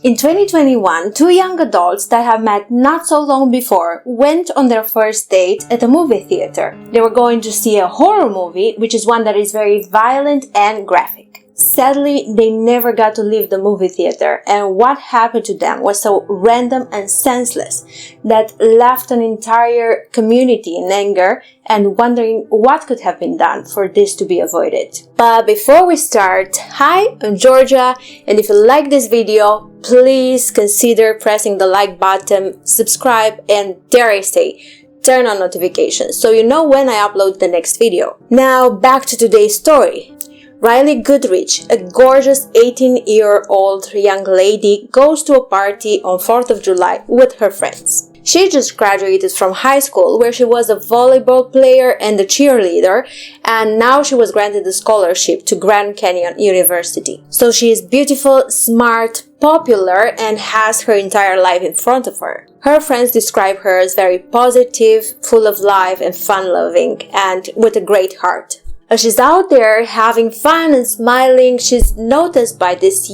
In 2021, two young adults that have met not so long before went on their first date at a movie theater. They were going to see a horror movie, which is one that is very violent and graphic. Sadly, they never got to leave the movie theater, and what happened to them was so random and senseless that left an entire community in anger and wondering what could have been done for this to be avoided. But before we start, hi, I'm Georgia, and if you like this video, please consider pressing the like button, subscribe, and dare I say, turn on notifications so you know when I upload the next video. Now back to today's story. Rylee Goodrich, a gorgeous 18-year-old young lady, goes to a party on 4th of July with her friends. She just graduated from high school where she was a volleyball player and a cheerleader, and now she was granted a scholarship to Grand Canyon University. So she is beautiful, smart, popular, and has her entire life in front of her. Her friends describe her as very positive, full of life and fun-loving, and with a great heart. As she's out there having fun and smiling, she's noticed by this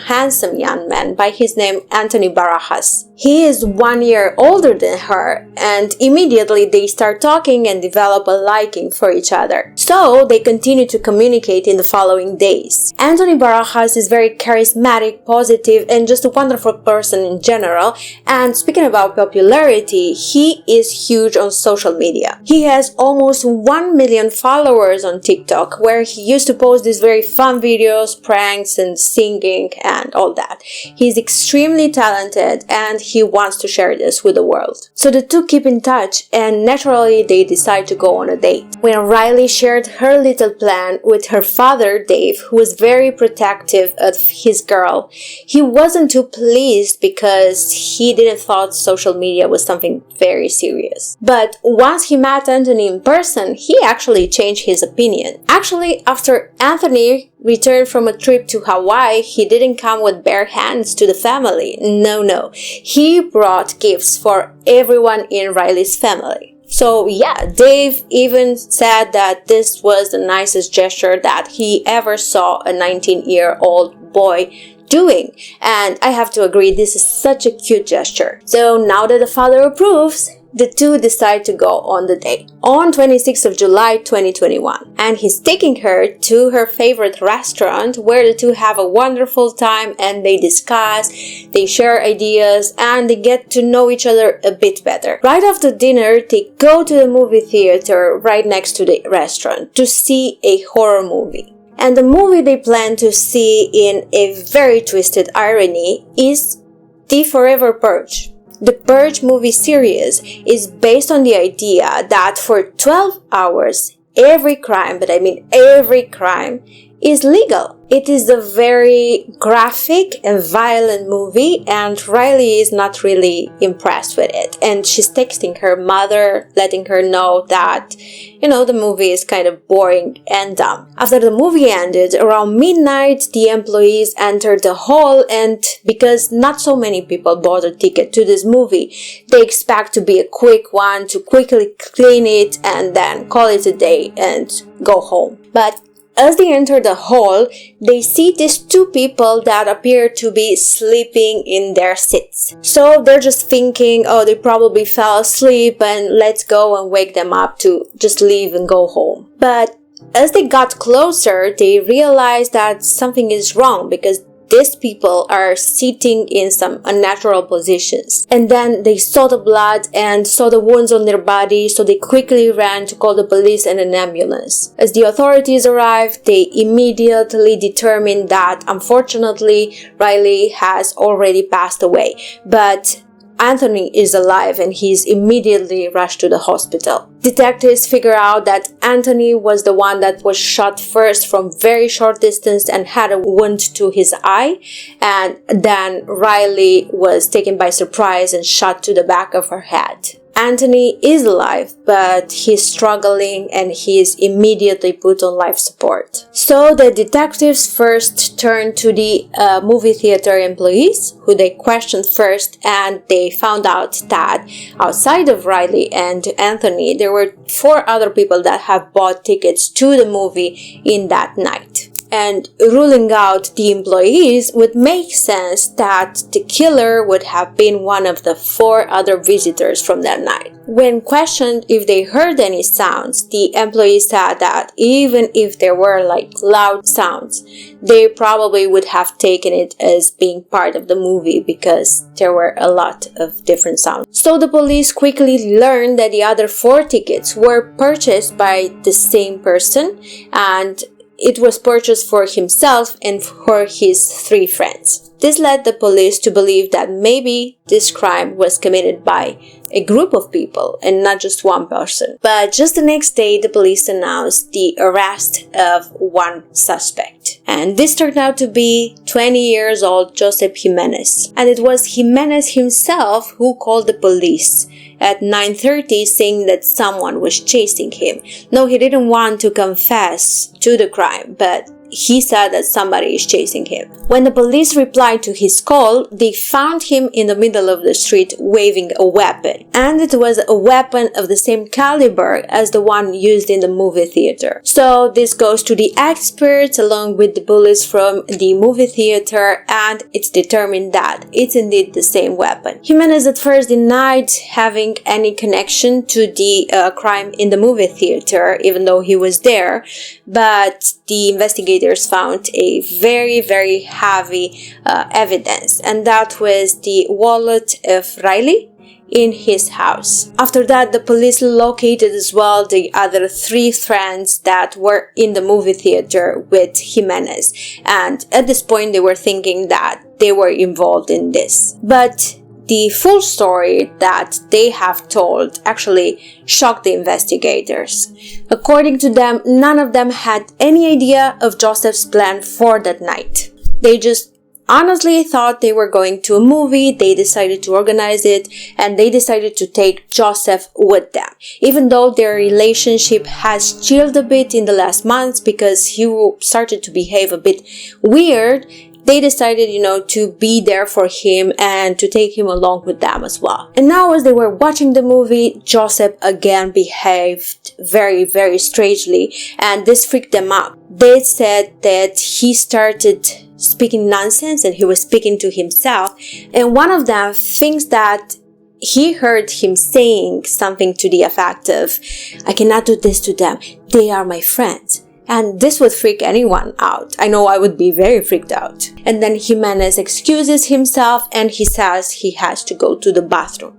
handsome young man by his name Anthony Barajas. He is 1 year older than her, and immediately they start talking and develop a liking for each other. So they continue to communicate in the following days. Anthony Barajas is very charismatic, positive, and just a wonderful person in general. And speaking about popularity, he is huge on social media. He has almost 1 million followers on TikTok, where he used to post these very fun videos, pranks, and singing and all that. He's extremely talented, and he wants to share this with the world. So the two keep in touch, and naturally they decide to go on a date. When Rylee shared her little plan with her father, Dave, who was very protective of his girl, he wasn't too pleased because he didn't thought social media was something very serious. But once he met Anthony in person, he actually changed his opinion. Actually, after Anthony returned from a trip to Hawaii, he didn't come with bare hands to the family. No. He brought gifts for everyone in Rylee's family. So yeah, Dave even said that this was the nicest gesture that he ever saw a 19-year-old boy doing. And I have to agree, this is such a cute gesture. So now that the father approves, the two decide to go on the date on 26th of July 2021, and he's taking her to her favorite restaurant where the two have a wonderful time and they discuss, they share ideas, and they get to know each other a bit better. Right after dinner, they go to the movie theater right next to the restaurant to see a horror movie. And the movie they plan to see, in a very twisted irony, is The Forever Purge. The Purge movie series is based on the idea that for 12 hours, every crime, but I mean every crime, is legal. It is a very graphic and violent movie, and Rylee is not really impressed with it. And she's texting her mother, letting her know that, the movie is kind of boring and dumb. After the movie ended, around midnight, the employees entered the hall, and because not so many people bought a ticket to this movie, they expect to be a quick one, to quickly clean it and then call it a day and go home. But as they enter the hall, they see these two people that appear to be sleeping in their seats. So they're just thinking, oh, they probably fell asleep and let's go and wake them up to just leave and go home. But as they got closer, they realized that something is wrong because these people are sitting in some unnatural positions. And then they saw the blood and saw the wounds on their body, so they quickly ran to call the police and an ambulance. As the authorities arrived, they immediately determined that, unfortunately, Rylee has already passed away. But Anthony is alive and he's immediately rushed to the hospital. Detectives figure out that Anthony was the one that was shot first from very short distance and had a wound to his eye, and then Rylee was taken by surprise and shot to the back of her head. Anthony is alive, but he's struggling and he is immediately put on life support. So the detectives first turned to the movie theater employees, who they questioned first, and they found out that outside of Rylee and Anthony, there were 4 other people that have bought tickets to the movie in that night. and ruling out the employees would make sense that the killer would have been one of the 4 other visitors from that night. When questioned if they heard any sounds, the employees said that even if there were loud sounds, they probably would have taken it as being part of the movie because there were a lot of different sounds. So the police quickly learned that the other 4 tickets were purchased by the same person, and it was purchased for himself and for his 3 friends. This led the police to believe that maybe this crime was committed by a group of people and not just one person. But just the next day, the police announced the arrest of one suspect. And this turned out to be 20 years old Joseph Jimenez. And it was Jimenez himself who called the police at 9:30 saying that someone was chasing him. No, he didn't want to confess to the crime, but he said that somebody is chasing him. When the police replied to his call, they found him in the middle of the street waving a weapon. And it was a weapon of the same caliber as the one used in the movie theater. So this goes to the experts along with the bullets from the movie theater, and it's determined that it's indeed the same weapon. Jimenez at first denied having any connection to the crime in the movie theater, even though he was there, but the investigators found a very, very heavy evidence, and that was the wallet of Rylee in his house. After that, the police located as well the other 3 friends that were in the movie theater with Jimenez, and at this point they were thinking that they were involved in this. But the full story that they have told actually shocked the investigators. According to them, none of them had any idea of Joseph's plan for that night. They just honestly thought they were going to a movie, they decided to organize it, and they decided to take Joseph with them. Even though their relationship has chilled a bit in the last months because he started to behave a bit weird, they decided, to be there for him and to take him along with them as well. And now as they were watching the movie, Joseph again behaved very, very strangely, and this freaked them out. They said that he started speaking nonsense and he was speaking to himself, and one of them thinks that he heard him saying something to the effect of, "I cannot do this to them, they are my friends." And this would freak anyone out. I know I would be very freaked out. And then Jimenez excuses himself and he says he has to go to the bathroom.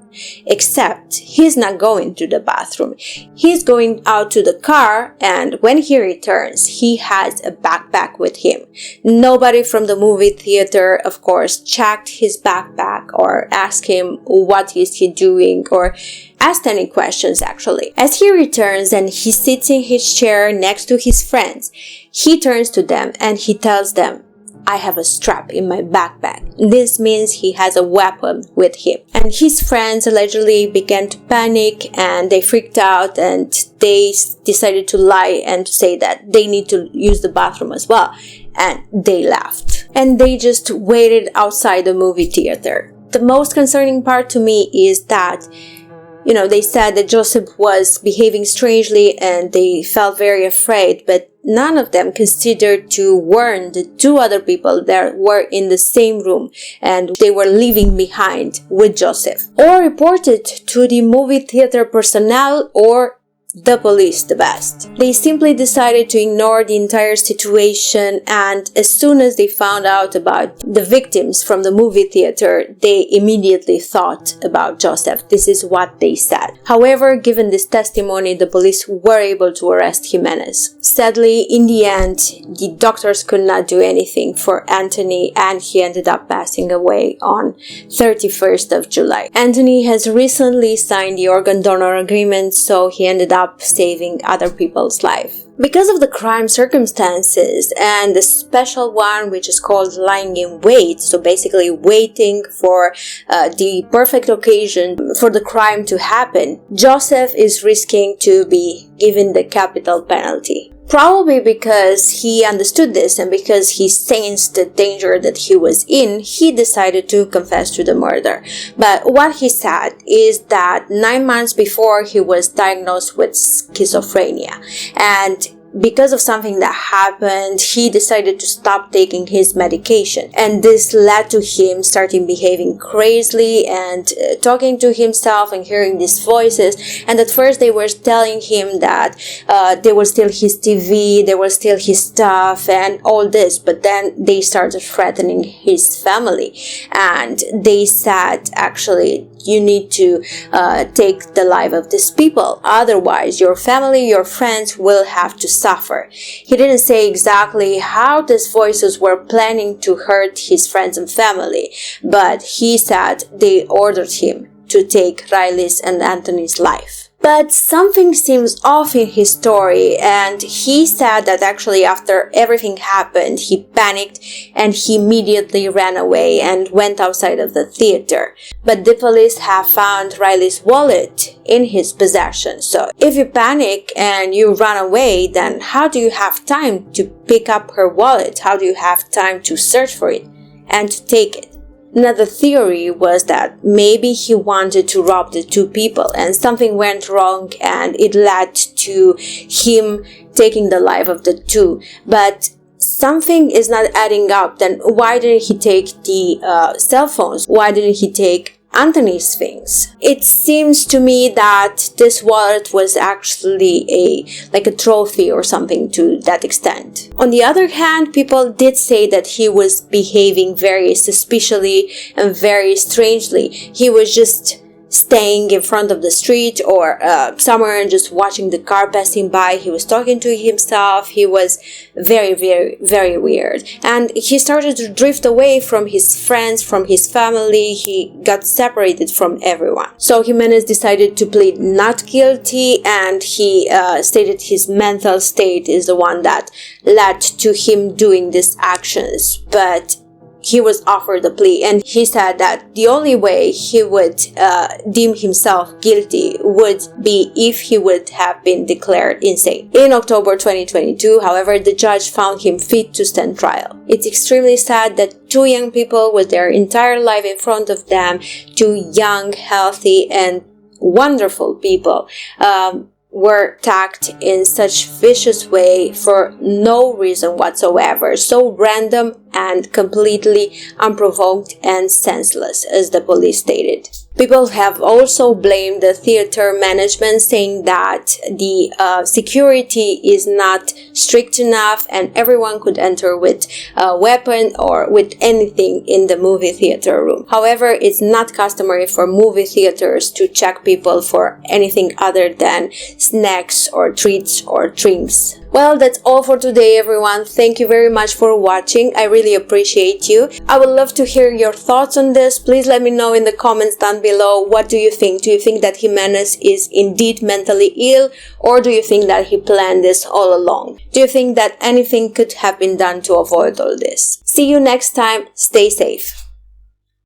Except he's not going to the bathroom. He's going out to the car, and when he returns, he has a backpack with him. Nobody from the movie theater, of course, checked his backpack or asked him what is he doing or asked any questions actually. As he returns and he sits in his chair next to his friends, he turns to them and he tells them, "I have a strap in my backpack." This means he has a weapon with him. And his friends allegedly began to panic and they freaked out, and they decided to lie and to say that they need to use the bathroom as well. And they left. And they just waited outside the movie theater. The most concerning part to me is that they said that Joseph was behaving strangely and they felt very afraid, but none of them considered to warn the 2 other people that were in the same room and they were leaving behind with Joseph, or reported to the movie theater personnel or the police the best. They simply decided to ignore the entire situation, and as soon as they found out about the victims from the movie theater, they immediately thought about Joseph. This is what they said. However, given this testimony, the police were able to arrest Jimenez. Sadly, in the end, the doctors could not do anything for Anthony, and he ended up passing away on 31st of July. Anthony has recently signed the organ donor agreement, so he ended up saving other people's life. Because of the crime circumstances and the special one which is called lying in wait, so basically waiting for the perfect occasion for the crime to happen, Joseph is risking to be given the capital penalty. Probably because he understood this and because he sensed the danger that he was in, he decided to confess to the murder. But what he said is that 9 months before he was diagnosed with schizophrenia, and because of something that happened, he decided to stop taking his medication. And this led to him starting behaving crazily and talking to himself and hearing these voices. And at first they were telling him that they were still his TV, they were still his stuff and all this. But then they started threatening his family. And they said, actually, you need to take the life of these people. Otherwise, your family, your friends will have to suffer. He didn't say exactly how these voices were planning to hurt his friends and family, but he said they ordered him to take Rylee's and Anthony's life. But something seems off in his story, and he said that actually after everything happened, he panicked and he immediately ran away and went outside of the theater. But the police have found Rylee's wallet in his possession. So if you panic and you run away, then how do you have time to pick up her wallet? How do you have time to search for it and to take it? Another theory was that maybe he wanted to rob the two people and something went wrong and it led to him taking the life of the two. But something is not adding up. Then why didn't he take the cell phones? Why didn't he take Anthony's things? It seems to me that this wallet was actually a trophy or something to that extent. On the other hand, people did say that he was behaving very suspiciously and very strangely. He was just staying in front of the street or somewhere and just watching the car passing by. He was talking to himself. He was very, very, very weird. And he started to drift away from his friends, from his family. He got separated from everyone. So Jimenez decided to plead not guilty, and he stated his mental state is the one that led to him doing these actions. But he was offered a plea, and he said that the only way he would deem himself guilty would be if he would have been declared insane. In October 2022, however, the judge found him fit to stand trial. It's extremely sad that two young people with their entire life in front of them, two young, healthy, and wonderful people, were attacked in such vicious way for no reason whatsoever, so random and completely unprovoked and senseless, as the police stated. People have also blamed the theater management, saying that the security is not strict enough and everyone could enter with a weapon or with anything in the movie theater room. However, it's not customary for movie theaters to check people for anything other than snacks or treats or drinks. Well, that's all for today, everyone. Thank you very much for watching. I really appreciate you. I would love to hear your thoughts on this. Please let me know in the comments down below. What do you think? Do you think that Jimenez is indeed mentally ill, or do you think that he planned this all along? Do you think that anything could have been done to avoid all this? See you next time. Stay safe.